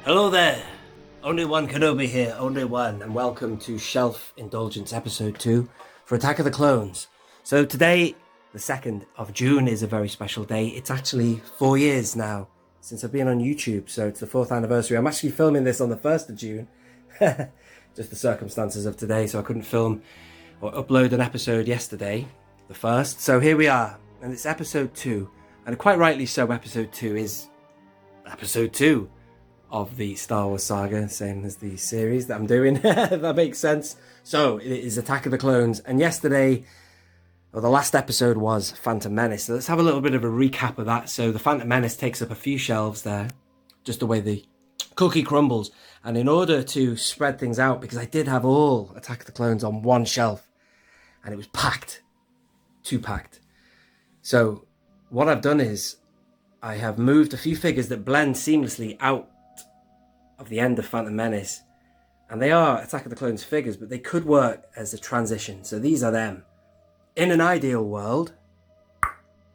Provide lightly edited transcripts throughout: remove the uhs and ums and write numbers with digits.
Hello there, Only One Kenobi here, Only One, and welcome to Shelf Indulgence Episode 2 for Attack of the Clones. So today, the 2nd of June, is a very special day. It's actually 4 years now since I've been on YouTube, so it's the 4th anniversary. I'm actually filming this on the 1st of June, just the circumstances of today, so I couldn't film or upload an episode yesterday, the 1st. So here we are, and it's Episode 2, and quite rightly so, Episode 2 is Episode 2. Of the Star Wars saga, same as the series that I'm doing, if that makes sense. So, it is Attack of the Clones, and yesterday, or the last episode was Phantom Menace. So let's have a little bit of a recap of that. So the Phantom Menace takes up a few shelves there, just the way the cookie crumbles. And in order to spread things out, because I did have all Attack of the Clones on one shelf, and it was packed, too packed. So what I've done is, I have moved a few figures that blend seamlessly out of the end of Phantom Menace, and they are Attack of the Clones figures, but they could work as a transition. So these are them. In an ideal world,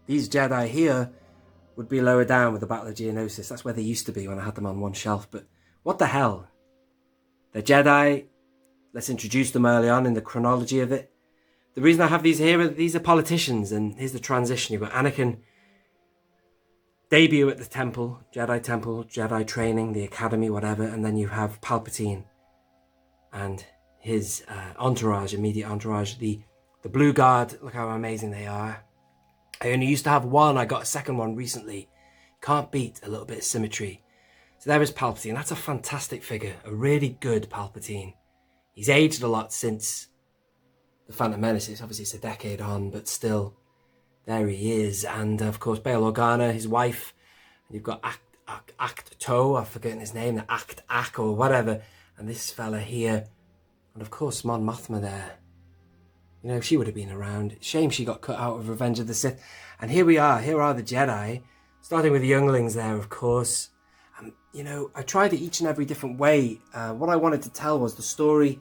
these Jedi here would be lower down with the Battle of Geonosis. That's where they used to be when I had them on one shelf, but what the hell? They're Jedi. Let's introduce them early on in the chronology of it. The reason I have these here, these are politicians, and here's the transition. You've got Anakin debut at the temple, Jedi training, the academy, whatever, and then you have Palpatine and his entourage, immediate entourage, the Blue Guard. Look how amazing they are. I only used to have one, I got a second one recently. Can't beat a little bit of symmetry. So there is Palpatine. That's a fantastic figure, a really good Palpatine. He's aged a lot since the Phantom Menace. Obviously it's a decade on, but still, there he is. And of course, Bail Organa, his wife. And you've got Acto, I've forgotten his name, Ak or whatever. And this fella here. And of course, Mon Mothma there. You know, she would have been around. Shame she got cut out of Revenge of the Sith. And here we are. Here are the Jedi. Starting with the younglings there, of course. And, you know, I tried it each and every different way. What I wanted to tell was the story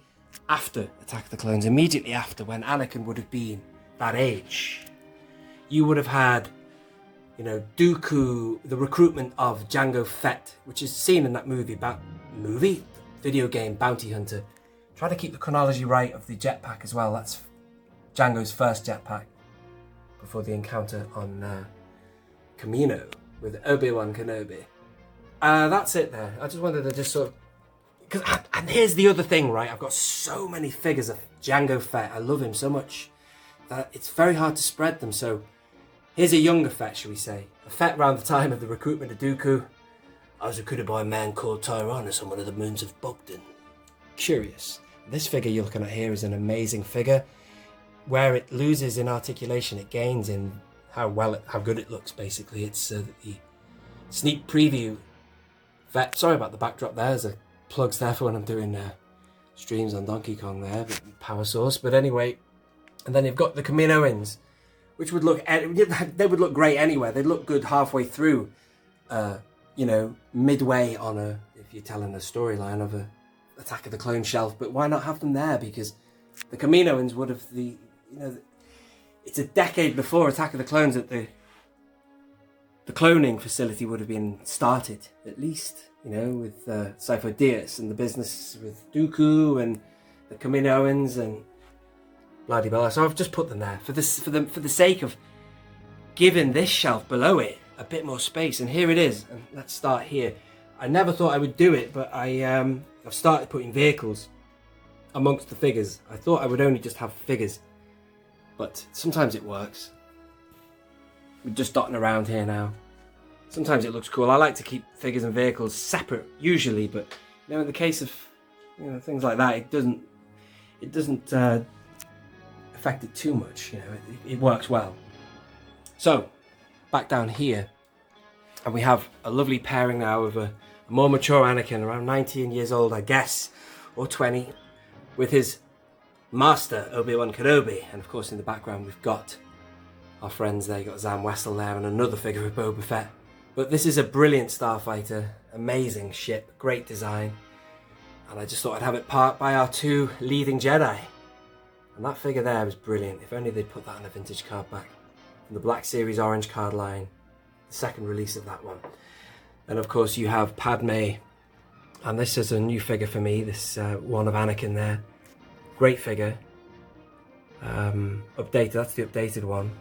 after Attack of the Clones. Immediately after, when Anakin would have been that age. You would have had, you know, Dooku, the recruitment of Jango Fett, which is seen in that video game, Bounty Hunter. Try to keep the chronology right of the jetpack as well. That's Jango's first jetpack before the encounter on Kamino with Obi-Wan Kenobi. That's it there. I just wanted to just sort of... And here's the other thing, right? I've got so many figures of Jango Fett. I love him so much that it's very hard to spread them, so... Here's a younger Fett, shall we say. A Fett around the time of the recruitment of Dooku. I was recruited by a man called Tyrannus on one of the moons of Bogdan. Curious. This figure you're looking at here is an amazing figure. Where it loses in articulation, it gains in how good it looks, basically. It's the sneak preview Fett. Sorry about the backdrop there. There's a plugs there for when I'm doing streams on Donkey Kong there. Power source. But anyway. And then you've got the Kaminoans, which would look, they would look great anywhere. They'd look good halfway through, you know, midway on if you're telling a storyline of a Attack of the Clone shelf. But why not have them there? Because the Kaminoans would have it's a decade before Attack of the Clones that the cloning facility would have been started, at least, you know, with Sifo Dyas and the business with Dooku and the Kaminoans and bloody blah. So I've just put them there for the sake of giving this shelf below it a bit more space. And here it is. And let's start here. I never thought I would do it, but I've started putting vehicles amongst the figures. I thought I would only just have figures, but sometimes it works. We're just dotting around here now. Sometimes it looks cool. I like to keep figures and vehicles separate usually, but you know, in the case of things like that, it doesn't affect it too much. You know, it works well. So back down here, and we have a lovely pairing now of a more mature Anakin, around 19 years old, I guess, or 20, with his master Obi-Wan Kenobi. And of course in the background we've got our friends there. You've got Zam Wesell there and another figure of Boba Fett. But this is a brilliant starfighter, amazing ship, great design, and I just thought I'd have it part by our two leading Jedi. And that figure there was brilliant. If only they'd put that on a vintage card back from the Black Series orange card line, the second release of that one. And of course you have Padme And this is a new figure for me, this one of Anakin there. Great figure. Updated, that's the updated one.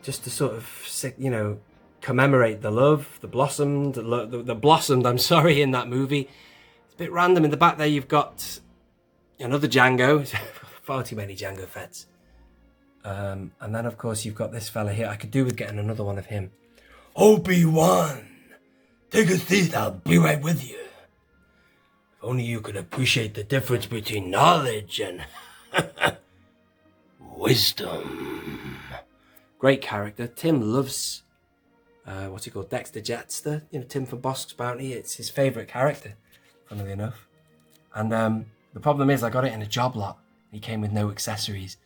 Just to sort of, you know, commemorate the love, the blossomed, I'm sorry, in that movie. It's a bit random. In the back there you've got another Jango. Far too many Jango Fetts. And then of course you've got this fella here. I could do with getting another one of him. Obi-Wan! Take a seat, I'll be right with you. If only you could appreciate the difference between knowledge and wisdom. Great character. Tim loves, what's he called? Dexter Jetster. You know, Tim from Bosk's Bounty. It's his favourite character, funnily enough. And the problem is I got it in a job lot. He came with no accessories.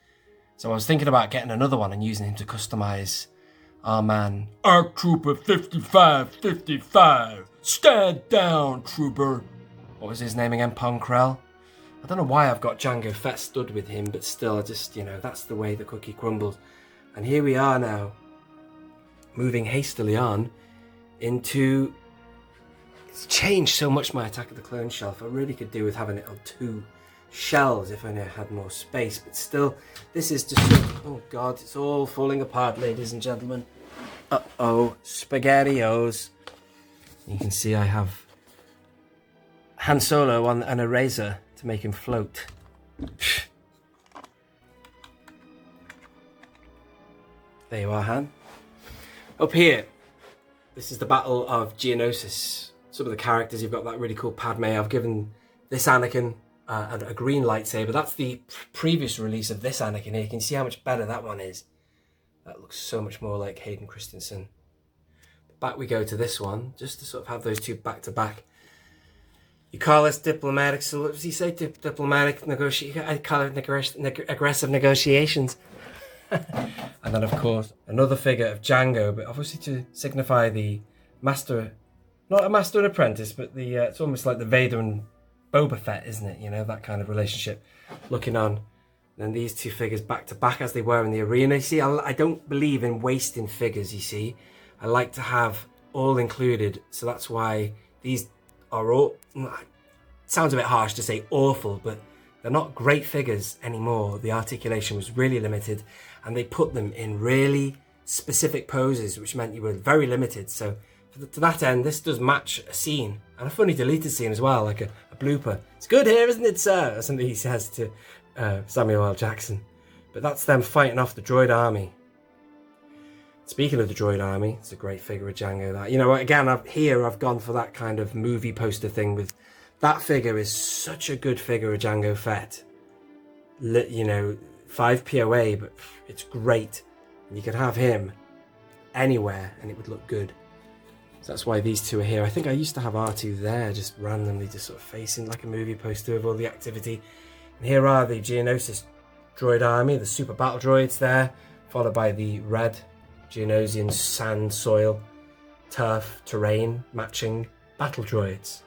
So I was thinking about getting another one and using him to customise our man. ARC Trooper 5555. Stand down, Trooper. What was his name again? Ponkrell? I don't know why I've got Jango Fett stood with him, but still, I just, you know, that's the way the cookie crumbles. And here we are now, moving hastily on into... It's changed so much, my Attack of the Clones shelf. I really could do with having it on 2 shelves if only I had more space, but still, this is just... Oh God, it's all falling apart, ladies and gentlemen. Uh-oh, SpaghettiOs. You can see I have Han Solo on an eraser to make him float. There you are, Han. Up here, this is the Battle of Geonosis. Some of the characters, you've got that really cool Padme. I've given this Anakin a green lightsaber. That's the previous release of this Anakin here. You can see how much better that one is. That looks so much more like Hayden Christensen. Back we go to this one, just to sort of have those two back to back. You call this diplomatic, so what does he say? Diplomatic negotiation. I call it aggressive negotiations. And then of course, another figure of Jango, but obviously to signify the master, not a master and apprentice, but the it's almost like the Vader and Boba Fett, isn't it? You know, that kind of relationship looking on. And then these two figures back to back as they were in the arena. You see, I don't believe in wasting figures, you see. I like to have all included, so that's why these are all... It sounds a bit harsh to say awful, but they're not great figures anymore. The articulation was really limited, and they put them in really specific poses, which meant you were very limited. So to that end, this does match a scene, and a funny deleted scene as well, like a blooper. It's good here, isn't it, sir? Or something he says to Samuel L. Jackson. But that's them fighting off the droid army. Speaking of the droid army, it's a great figure of Jango. That, you know, again, I've gone for that kind of movie poster thing with that figure. Is such a good figure of Jango Fett. You know, 5 POA, but it's great. And you could have him anywhere and it would look good. So that's why these two are here. I think I used to have R2 there, just randomly, just sort of facing like a movie poster of all the activity. And here are the Geonosis droid army, the super battle droids there, followed by the red Geonosian sand, soil, turf, terrain, matching battle droids.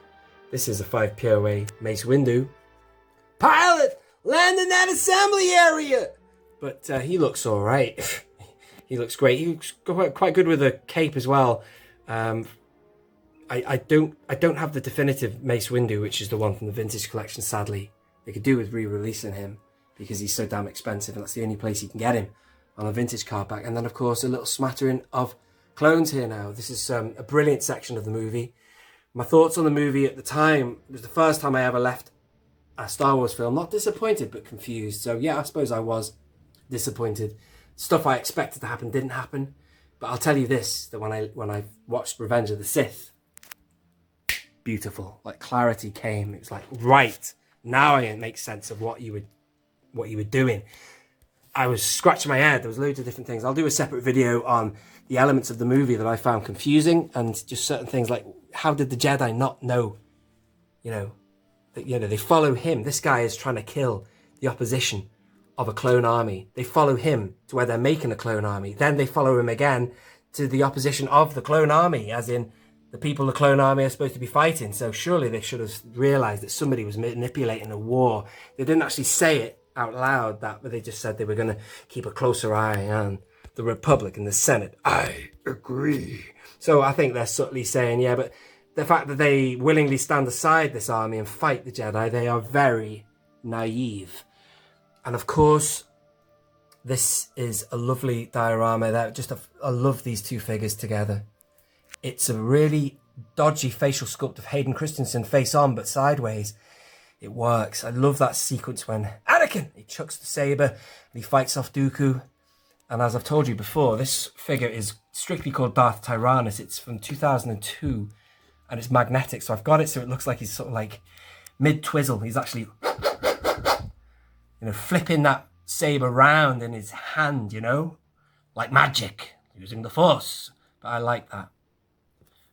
This is a 5 POA Mace Windu. Pilot! Land in that assembly area! But he looks alright. He looks great. He looks quite good with a cape as well. I don't have the definitive Mace Windu, which is the one from the vintage collection, sadly. They could do with re-releasing him because he's so damn expensive, and that's the only place you can get him on a vintage card back. And then of course a little smattering of clones here now. This is a brilliant section of the movie. My thoughts on the movie at the time, it was the first time I ever left a Star Wars film. Not disappointed, but confused. So yeah, I suppose I was disappointed. Stuff I expected to happen didn't happen. But I'll tell you this, that when I watched Revenge of the Sith, beautiful. Like clarity came. It was like, right, now I make sense of what you were doing. I was scratching my head. There was loads of different things. I'll do a separate video on the elements of the movie that I found confusing, and just certain things like, how did the Jedi not know? They follow him. This guy is trying to kill the opposition of a clone army. They follow him to where they're making a clone army. Then they follow him again to the opposition of the clone army, as in the people the clone army are supposed to be fighting. So surely they should have realized that somebody was manipulating a war. They didn't actually say it out loud, but they just said they were going to keep a closer eye on the Republic and the Senate. I agree. So I think they're subtly saying, yeah, but the fact that they willingly stand aside this army and fight the Jedi, they are very naive. And of course, this is a lovely diorama. I love these two figures together. It's a really dodgy facial sculpt of Hayden Christensen face on, but sideways. It works. I love that sequence when Anakin, he chucks the saber and he fights off Dooku. And as I've told you before, this figure is strictly called Darth Tyranus. It's from 2002 and it's magnetic. So I've got it so it looks like he's sort of like mid-twizzle. He's actually, flipping that saber round in his hand, like magic, using the Force. But I like that.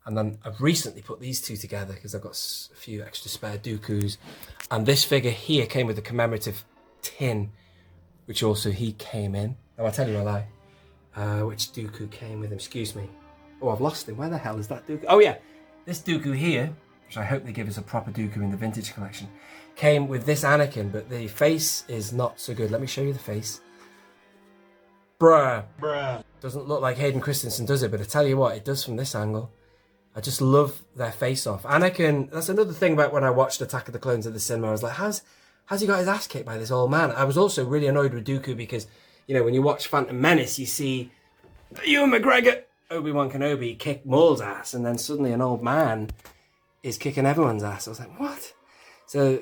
And then I've recently put these two together because I've got a few extra spare Dookus. And this figure here came with a commemorative tin, which also he came in. Oh, I'll tell you a lie. Which Dooku came with him? Excuse me. Oh, I've lost him. Where the hell is that Dooku? Oh, yeah. This Dooku here, which I hope they give us a proper Dooku in the vintage collection, came with this Anakin, but the face is not so good. Let me show you the face. Bruh. Doesn't look like Hayden Christensen, does it? But I tell you what, it does from this angle. I just love their face-off. Anakin, that's another thing about when I watched Attack of the Clones at the cinema. I was like, how's he got his ass kicked by this old man? I was also really annoyed with Dooku because, when you watch Phantom Menace, you see Ewan McGregor, Obi-Wan Kenobi, kick Maul's ass, and then suddenly an old man is kicking everyone's ass. I was like, what? So,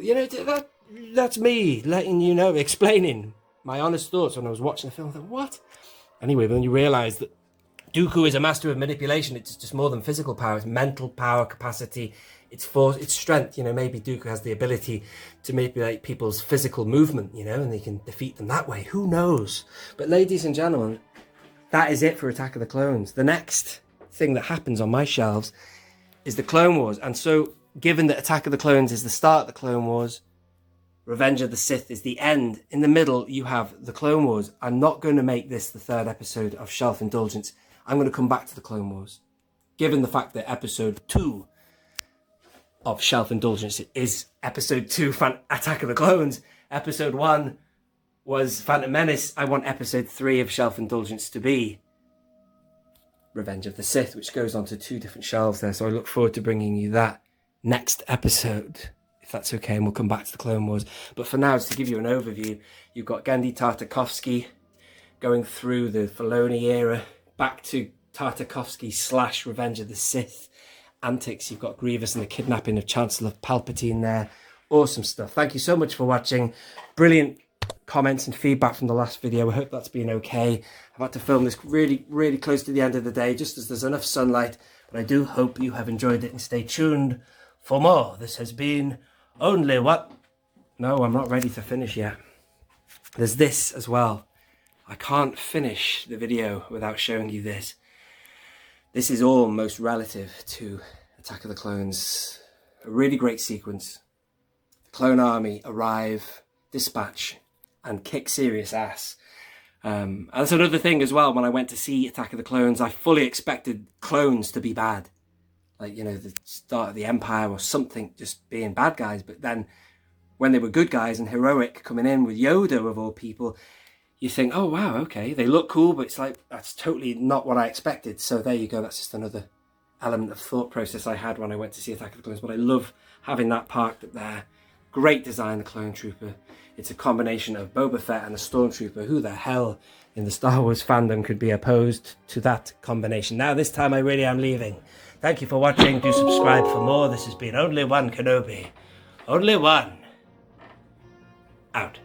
that's me letting you know, explaining my honest thoughts when I was watching the film. I thought, what? Anyway, then you realise that Dooku is a master of manipulation. It's just more than physical power. It's mental power, capacity, it's force, it's strength. Maybe Dooku has the ability to manipulate people's physical movement, and they can defeat them that way. Who knows? But ladies and gentlemen, that is it for Attack of the Clones. The next thing that happens on my shelves is the Clone Wars. And so, given that Attack of the Clones is the start of the Clone Wars, Revenge of the Sith is the end, in the middle you have the Clone Wars. I'm not going to make this the third episode of Shelf Indulgence. I'm going to come back to the Clone Wars. Given the fact that episode 2 of Shelf Indulgence is episode 2, Attack of the Clones. Episode 1 was Phantom Menace. I want episode 3 of Shelf Indulgence to be Revenge of the Sith, which goes onto 2 different shelves there. So I look forward to bringing you that next episode, if that's okay, and we'll come back to the Clone Wars. But for now, just to give you an overview, you've got Genndy Tartakovsky going through the Filoni era, back to Tartakovsky / Revenge of the Sith antics. You've got Grievous and the kidnapping of Chancellor Palpatine there. Awesome stuff. Thank you so much for watching. Brilliant comments and feedback from the last video. I hope that's been okay. I've had to film this really, really close to the end of the day, just as there's enough sunlight. But I do hope you have enjoyed it and stay tuned for more. This has been Only One... No, I'm not ready to finish yet. There's this as well. I can't finish the video without showing you this. This is all most relative to Attack of the Clones. A really great sequence. The clone army arrive, dispatch, and kick serious ass. And that's another thing as well. When I went to see Attack of the Clones, I fully expected clones to be bad. Like, the start of the Empire or something, just being bad guys. But then when they were good guys and heroic, coming in with Yoda of all people, you think, oh, wow, okay, they look cool, but it's like, that's totally not what I expected. So there you go. That's just another element of thought process I had when I went to see Attack of the Clones. But I love having that parked up there. Great design, the Clone Trooper. It's a combination of Boba Fett and a Stormtrooper. Who the hell in the Star Wars fandom could be opposed to that combination? Now, this time I really am leaving. Thank you for watching. Do subscribe for more. This has been Only One Kenobi. Only One. Out.